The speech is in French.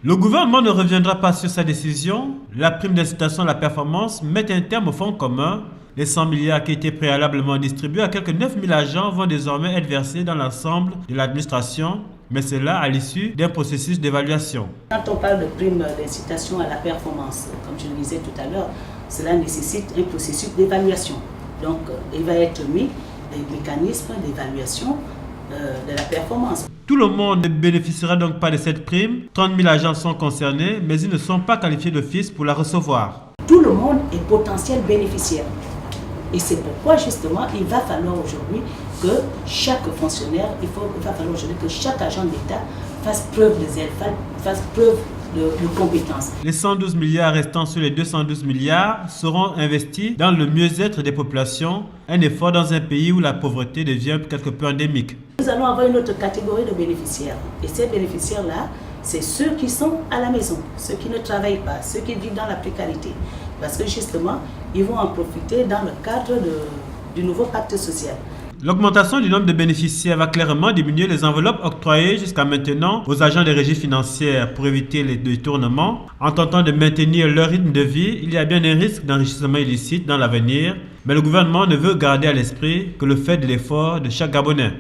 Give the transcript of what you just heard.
Le gouvernement ne reviendra pas sur sa décision. La prime d'incitation à la performance met un terme au fonds commun. Les 100 milliards qui étaient préalablement distribués à quelques 9000 agents vont désormais être versés dans l'ensemble de l'administration, mais cela à l'issue d'un processus d'évaluation. Quand on parle de prime d'incitation à la performance, comme je le disais tout à l'heure, cela nécessite un processus d'évaluation. Donc, il va être mis des mécanismes d'évaluation de la performance. Tout le monde ne bénéficiera donc pas de cette prime. 30 000 agents sont concernés, mais ils ne sont pas qualifiés d'office pour la recevoir. Tout le monde est potentiel bénéficiaire. Et c'est pourquoi justement il va falloir aujourd'hui que chaque fonctionnaire, va falloir aujourd'hui que chaque agent d'État fasse preuve de zèle, fasse preuve de compétences. Les 112 milliards restants sur les 212 milliards seront investis dans le mieux-être des populations, un effort dans un pays où la pauvreté devient quelque peu endémique. Nous allons avoir une autre catégorie de bénéficiaires. Et ces bénéficiaires-là, c'est ceux qui sont à la maison, ceux qui ne travaillent pas, ceux qui vivent dans la précarité. Parce que justement, ils vont en profiter dans le cadre du nouveau pacte social. L'augmentation du nombre de bénéficiaires va clairement diminuer les enveloppes octroyées jusqu'à maintenant aux agents des régies financières pour éviter les détournements. En tentant de maintenir leur rythme de vie, il y a bien un risque d'enrichissement illicite dans l'avenir, mais le gouvernement ne veut garder à l'esprit que le fait de l'effort de chaque Gabonais.